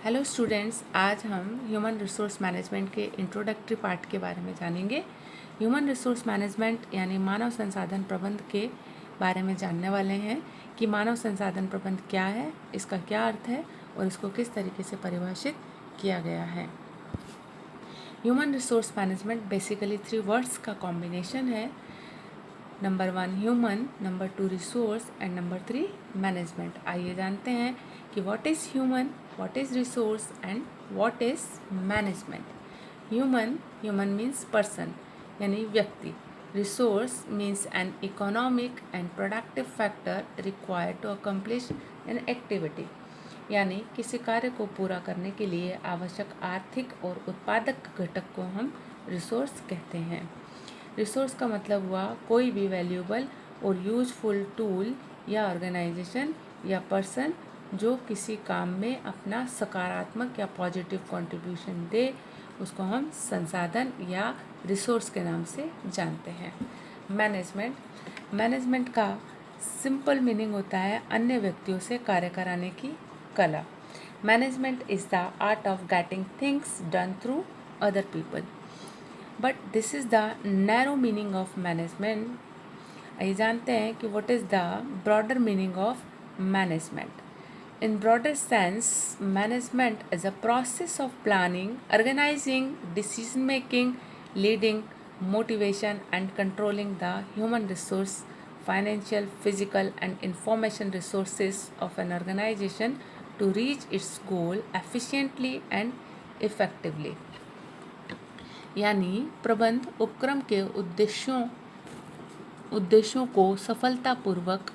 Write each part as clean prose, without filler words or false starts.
Hello students, आज हम human resource management के इंट्रोडक्टरी पार्ट के बारे में जानेंगे। ह्यूमन रिसोर्स मैनेजमेंट यानी मानव संसाधन प्रबंध के बारे में जानने वाले हैं कि मानव संसाधन प्रबंध क्या है, इसका क्या अर्थ है और इसको किस तरीके से परिभाषित किया गया है। Human resource management basically 3 words का कॉम्बिनेशन है। Number 1 human, number 2 resource and number 3 management. आइए जानते हैं कि what is human, what is resource and what is management. Human means person यानी व्यक्ति। Resource means an economic and productive factor required to accomplish an activity, यानी किसी कार्य को पूरा करने के लिए आवश्यक आर्थिक और उत्पादक घटक को हम रिसोर्स कहते हैं। रिसोर्स का मतलब हुआ कोई भी वैल्यूएबल और यूजफुल टूल या ऑर्गेनाइजेशन या पर्सन जो किसी काम में अपना सकारात्मक या पॉजिटिव कंट्रीब्यूशन दे, उसको हम संसाधन या रिसोर्स के नाम से जानते हैं। मैनेजमेंट का सिंपल मीनिंग होता है अन्य व्यक्तियों से कार्य कराने की कला। Management is the art of getting things done through other people, but this is the narrow meaning of management. आइए जानते हैं कि what is the broader meaning of management. In broader sense, management is a process of planning, organizing, decision making, leading, motivation, and controlling the human resource, financial, physical, and information resources of an organization to reach its goal efficiently and effectively. यानी प्रबंध उपक्रम के उद्देश्यों को सफलतापूर्वक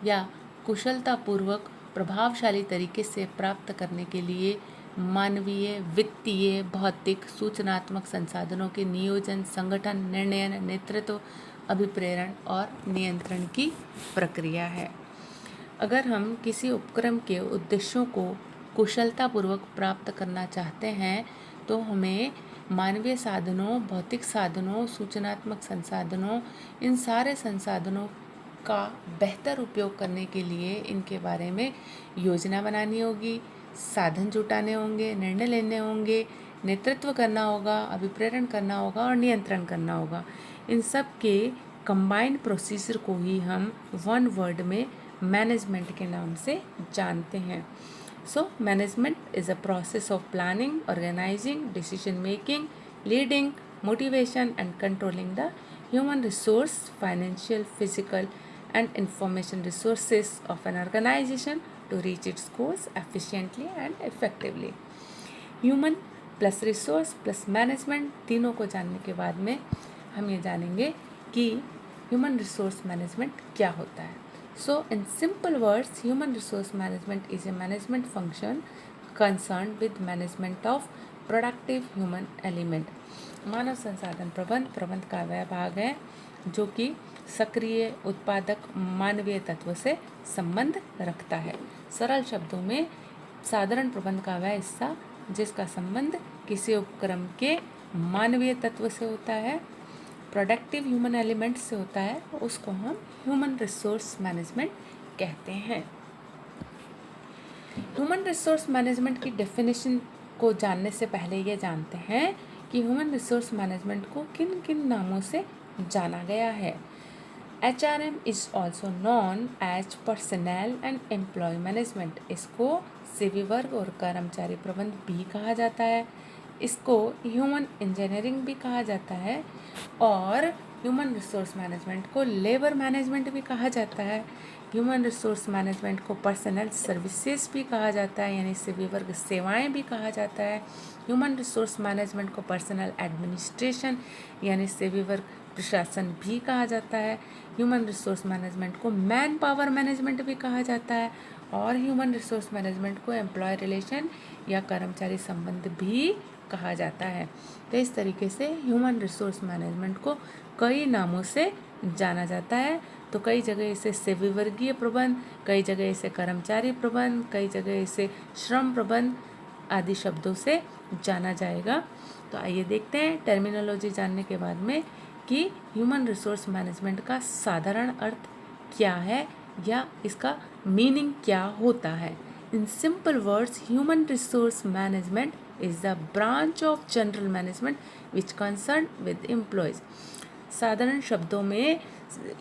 या कुशलतापूर्वक प्रभावशाली तरीके से प्राप्त करने के लिए मानवीय, वित्तीय, भौतिक, सूचनात्मक संसाधनों के नियोजन, संगठन, निर्णय, नेतृत्व, अभिप्रेरण और नियंत्रण की प्रक्रिया है। अगर हम किसी उपक्रम के उद्देश्यों को कुशलतापूर्वक प्राप्त करना चाहते हैं तो हमें मानवीय साधनों, भौतिक साधनों, सूचनात्मक संसाधनों, इन सारे संसाधनों का बेहतर उपयोग करने के लिए इनके बारे में योजना बनानी होगी, साधन जुटाने होंगे, निर्णय लेने होंगे, नेतृत्व करना होगा, अभिप्रेरण करना होगा और नियंत्रण करना होगा। इन सब के कंबाइंड प्रोसीजर को ही हम वन वर्ड में मैनेजमेंट के नाम से जानते हैं। So, management is a process of planning, organizing, decision making, leading, motivation, and controlling the human resource, financial, physical, and information resources of an organization to reach its goals efficiently and effectively. Human plus resource plus management तीनों को जानने के बाद में हम ये जानेंगे कि ह्यूमन रिसोर्स मैनेजमेंट क्या होता है। So, in simple words, human resource management is a management function concerned with management of productive human element. मानव संसाधन प्रबंध का वह भाग है जो कि सक्रिय, उत्पादक मानवीय तत्व से संबंध रखता है। सरल शब्दों में साधारण प्रबंध का वह हिस्सा जिसका संबंध किसी उपक्रम के मानवीय तत्व से होता है, प्रोडक्टिव ह्यूमन एलिमेंट से होता है, उसको हम ह्यूमन रिसोर्स मैनेजमेंट कहते हैं। ह्यूमन रिसोर्स मैनेजमेंट की डेफिनेशन को जानने से पहले ये जानते हैं कि ह्यूमन रिसोर्स मैनेजमेंट को किन किन नामों से जाना गया है। HRM is also known as personal and employ management. इसको सेवी वर्ग और कर्मचारी प्रबंध भी कहा जाता है। इसको ह्यूमन इंजीनियरिंग भी कहा जाता है और ह्यूमन रिसोर्स मैनेजमेंट को लेबर मैनेजमेंट भी कहा जाता है। ह्यूमन रिसोर्स मैनेजमेंट को पर्सनल सर्विसेज भी कहा जाता है, यानी सेवी वर्ग सेवाएं भी कहा जाता है। ह्यूमन रिसोर्स मैनेजमेंट को पर्सनल एडमिनिस्ट्रेशन यानी सेवी वर्ग प्रशासन भी कहा जाता है। ह्यूमन रिसोर्स मैनेजमेंट को मैन पावर मैनेजमेंट भी कहा जाता है और ह्यूमन रिसोर्स मैनेजमेंट को एम्प्लॉय रिलेशन या कर्मचारी संबंध भी कहा जाता है। तो इस तरीके से ह्यूमन रिसोर्स मैनेजमेंट को कई नामों से जाना जाता है। तो कई जगह इसे सेवी वर्गीय प्रबंध, कई जगह इसे कर्मचारी प्रबंध, कई जगह इसे श्रम प्रबंध आदि शब्दों से जाना जाएगा। तो आइए देखते हैं टर्मिनोलॉजी जानने के बाद में कि ह्यूमन रिसोर्स मैनेजमेंट का साधारण अर्थ क्या है या इसका मीनिंग क्या होता है। In simple words, human resource management is the branch of general management which concerned with employees. साधारण शब्दों में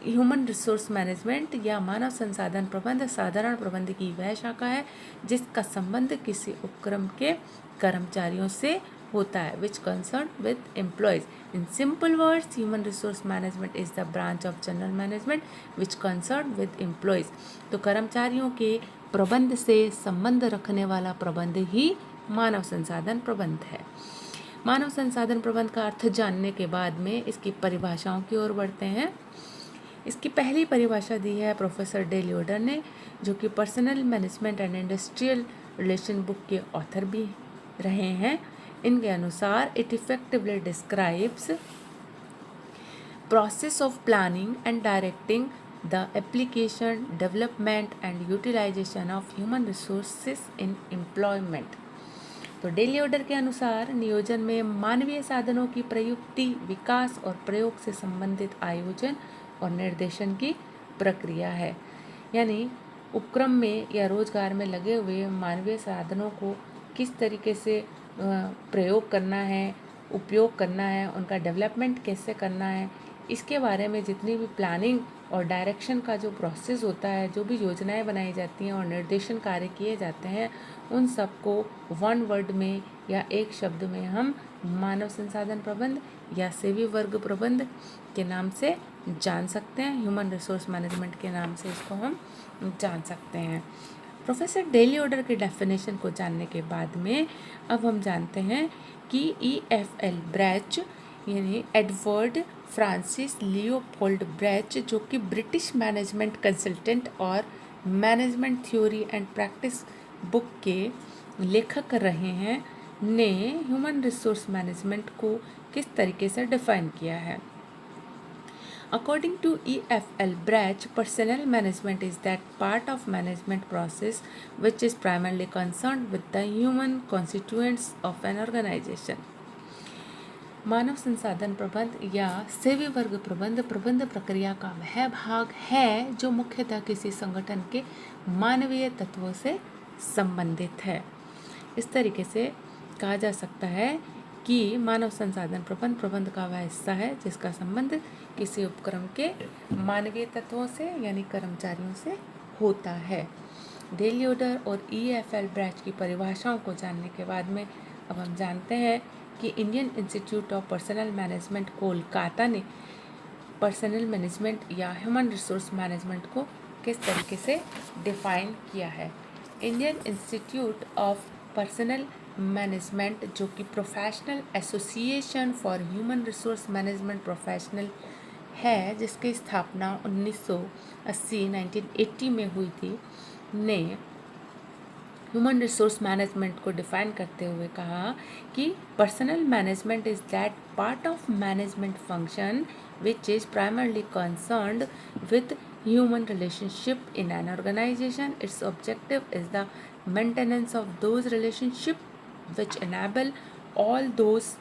ह्यूमन रिसोर्स मैनेजमेंट या मानव संसाधन प्रबंध साधारण प्रबंध की वह शाखा है जिसका संबंध किसी उपक्रम के कर्मचारियों से होता है, which concern with employees. In simple words, human resource management is the branch of general management which concern with employees. तो कर्मचारियों के प्रबंध से संबंध रखने वाला प्रबंध ही मानव संसाधन प्रबंध है. मानव संसाधन प्रबंध का अर्थ जानने के बाद में इसकी परिभाषाओं की ओर बढ़ते हैं. इसकी पहली परिभाषा दी है प्रोफेसर डे लियोडर ने, जो कि personnel management and industrial relation book के ऑथर भी रहे हैं. इनके अनुसार it effectively describes process of planning and directing the application, development and utilisation of human resources in employment. तो डे लियोडर के अनुसार नियोजन में मानवीय साधनों की प्रयुक्ति, विकास और प्रयोग से संबंधित आयोजन और निर्देशन की प्रक्रिया है. यानी उपक्रम में या रोजगार में लगे हुए मानवीय साधनों को किस तरीके से प्रयोग करना है, उपयोग करना है, उनका डेवलपमेंट कैसे करना है, इसके बारे में जितनी भी प्लानिंग और डायरेक्शन का जो प्रोसेस होता है, जो भी योजनाएं बनाई जाती हैं और निर्देशन कार्य किए जाते हैं, उन सबको वन वर्ड में या एक शब्द में हम मानव संसाधन प्रबंध या सेवी वर्ग प्रबंध के नाम से जान सकते हैं. ह्यूमन रिसोर्स मैनेजमेंट के नाम से इसको हम जान सकते हैं. प्रोफेसर डे लियोडर के डेफिनेशन को जानने के बाद में अब हम जानते हैं कि EFL ब्रैच यानी एडवर्ड फ्रांसिस लियोपोल्ड ब्रैच, जो कि ब्रिटिश मैनेजमेंट कंसल्टेंट और management theory and practice book के लेखक रहे हैं, ने ह्यूमन रिसोर्स मैनेजमेंट को किस तरीके से डिफाइन किया है. According to EFL Brach, personnel management is that part of management process which is primarily concerned with the human constituents of an organization. मानव संसाधन प्रबंध या सेवी वर्ग प्रबंध प्रबंध प्रक्रिया का वह भाग है जो मुख्यतः किसी संगठन के मानवीय तत्वों से संबंधित है. इस तरीके से कहा जा सकता है कि मानव संसाधन प्रबंध प्रबंध का वह हिस्सा है जिसका संबंध किसी उपक्रम के मानवीय तत्वों से यानी कर्मचारियों से होता है. डे लियोडर और EFL ब्रैच की परिभाषाओं को जानने के बाद में अब हम जानते हैं कि Indian Institute of Personnel management Kolkata ने पर्सनल मैनेजमेंट या ह्यूमन रिसोर्स मैनेजमेंट को किस तरीके से डिफाइन किया है. Indian Institute of Personnel management, जो कि professional association for human resource management professional है, जिसकी स्थापना 1980 में हुई थी, ने ह्यूमन रिसोर्स मैनेजमेंट को डिफाइन करते हुए कहा कि personnel management is that part of management function which is primarily concerned with human relationship in an organization. Its objective is the maintenance of those relationships which enable all those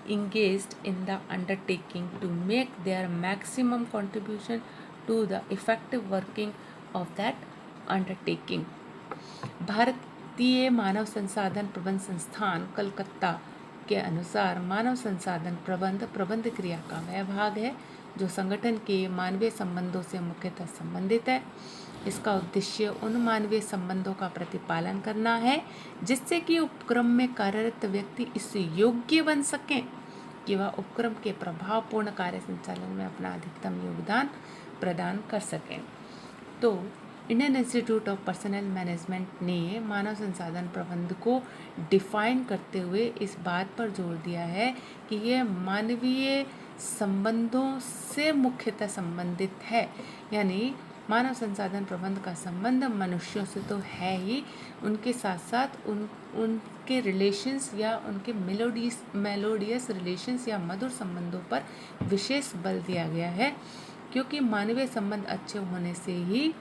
engaged in the undertaking to make their maximum contribution to the effective working of that undertaking. भारतीय मानव संसाधन प्रबंध संस्थान कलकत्ता के अनुसार मानव संसाधन प्रबंध प्रबंध क्रिया का वह भाग है जो संगठन के मानवीय संबंधों से मुख्यतः संबंधित है. इसका उद्देश्य उन मानवीय संबंधों का प्रतिपालन करना है जिससे कि उपक्रम में कार्यरत व्यक्ति इससे योग्य बन सकें कि वह उपक्रम के प्रभावपूर्ण कार्य संचालन में अपना अधिकतम योगदान प्रदान कर सकें. तो Indian Institute of Personnel management ने मानव संसाधन प्रबंध को डिफाइन करते हुए इस बात पर जोर दिया है कि यह मानवीय संबंधों से मुख्यतः संबंधित है. यानी मानव संसाधन प्रबंध का संबंध मनुष्यों से तो है ही, उनके साथ साथ उनके रिलेशंस या उनके मेलोडियस रिलेशंस या मधुर संबंधों पर विशेष बल दिया गया है, क्योंकि मानवीय संबंध अच्छे होने से ही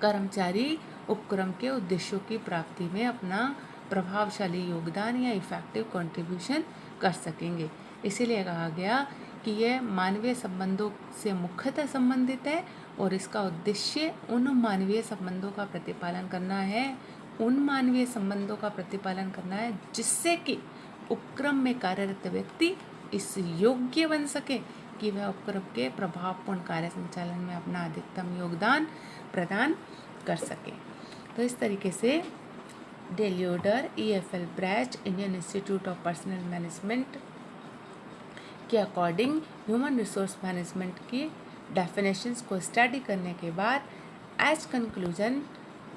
कर्मचारी उपक्रम के उद्देश्यों की प्राप्ति में अपना प्रभावशाली योगदान या इफेक्टिव कंट्रीब्यूशन कर सकेंगे. इसीलिए कहा गया कि यह मानवीय संबंधों से मुख्यतः संबंधित है और इसका उद्देश्य उन मानवीय संबंधों का प्रतिपालन करना है उन मानवीय संबंधों का प्रतिपालन करना है जिससे कि उपक्रम में कार्यरत व्यक्ति इस योग्य बन सके कि वह उपक्रम के प्रभावपूर्ण कार्य संचालन में अपना अधिकतम योगदान प्रदान कर सके। तो इस तरीके से डेलियोडर, EFL ब्रैच, Indian Institute of Personnel Management के अकॉर्डिंग ह्यूमन रिसोर्स मैनेजमेंट की डेफिनेशंस को स्टडी करने के बाद as conclusion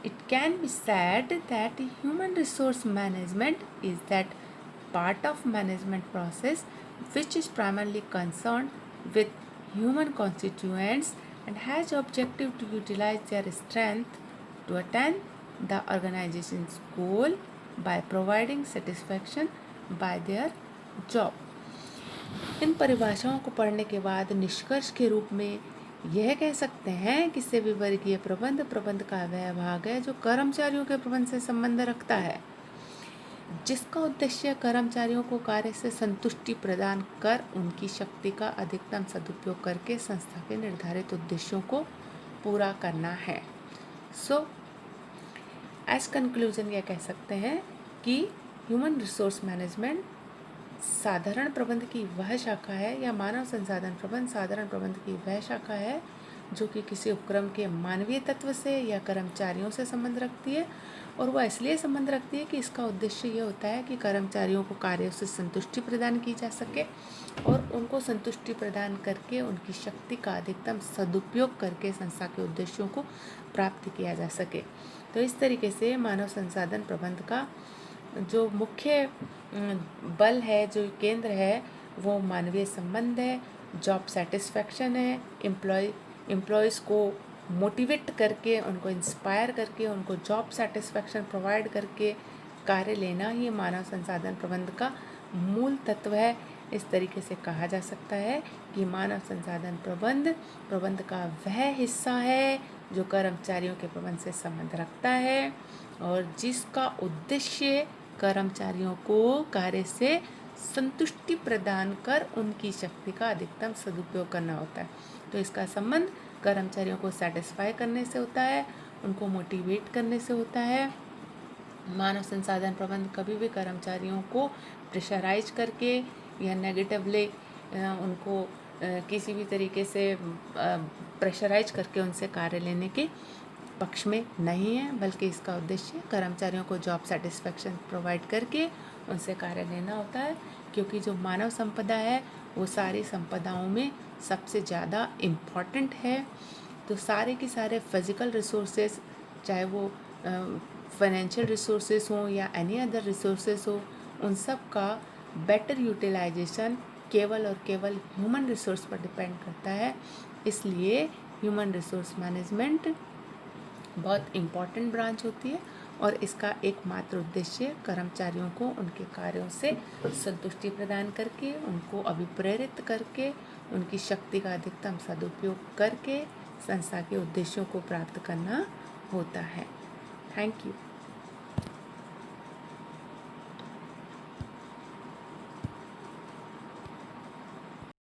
it can be said that human resource management is that part of management process which is primarily concerned with human constituents and has objective to utilize their strength to attain the organization's goal by providing satisfaction by their job। इन परिभाषाओं को पढ़ने के बाद निष्कर्ष के रूप में यह कह सकते हैं कि सेवी वर्गीय प्रबंध का वह भाग है जो कर्मचारियों के प्रबंध से संबंध रखता है, जिसका उद्देश्य कर्मचारियों को कार्य से संतुष्टि प्रदान कर उनकी शक्ति का अधिकतम सदुपयोग करके संस्था के निर्धारित उद्देश्यों को पूरा करना है। सो एज कंक्लूजन यह कह सकते हैं कि ह्यूमन रिसोर्स मैनेजमेंट साधारण प्रबंध की वह शाखा है या मानव संसाधन प्रबंध साधारण प्रबंध की वह शाखा है जो कि किसी उपक्रम के मानवीय तत्व से या कर्मचारियों से संबंध रखती है, और वह इसलिए संबंध रखती है कि इसका उद्देश्य ये होता है कि कर्मचारियों को कार्यों से संतुष्टि प्रदान की जा सके और उनको संतुष्टि प्रदान करके उनकी शक्ति का अधिकतम सदुपयोग करके संस्था के उद्देश्यों को प्राप्त किया जा सके। तो इस तरीके से मानव संसाधन प्रबंध का जो मुख्य बल है, जो केंद्र है, वो मानवीय संबंध है, जॉब सेटिस्फैक्शन है, एम्प्लॉयज़ को मोटिवेट करके, उनको इंस्पायर करके, उनको जॉब सेटिस्फैक्शन प्रोवाइड करके कार्य लेना ही मानव संसाधन प्रबंध का मूल तत्व है। इस तरीके से कहा जा सकता है कि मानव संसाधन प्रबंध का वह हिस्सा है जो कर्मचारियों के प्रबंध से संबंध रखता है और जिसका उद्देश्य कर्मचारियों को कार्य से संतुष्टि प्रदान कर उनकी शक्ति का अधिकतम सदुपयोग करना होता है। तो इसका संबंध कर्मचारियों को सेटिस्फाई करने से होता है, उनको मोटिवेट करने से होता है। मानव संसाधन प्रबंध कभी भी कर्मचारियों को प्रेशराइज करके या नेगेटिवली उनको किसी भी तरीके से प्रेशराइज करके उनसे कार्य लेने के पक्ष में नहीं है, बल्कि इसका उद्देश्य कर्मचारियों को जॉब सेटिस्फैक्शन प्रोवाइड करके उनसे कार्य लेना होता है, क्योंकि जो मानव संपदा है वो सारी संपदाओं में सबसे ज़्यादा इम्पॉर्टेंट है। तो सारे के सारे फिज़िकल रिसोर्सेज, चाहे वो फाइनेंशियल रिसोर्सेज हों या एनी अदर रिसोर्सेज हो, उन सब का बेटर यूटिलाइजेशन केवल और केवल ह्यूमन रिसोर्स पर डिपेंड करता है। इसलिए ह्यूमन रिसोर्स मैनेजमेंट बहुत इम्पॉर्टेंट ब्रांच होती है और इसका एकमात्र उद्देश्य कर्मचारियों को उनके कार्यों से संतुष्टि प्रदान करके, उनको अभिप्रेरित करके, उनकी शक्ति का अधिकतम सदुपयोग करके संस्था के उद्देश्यों को प्राप्त करना होता है। Thank you.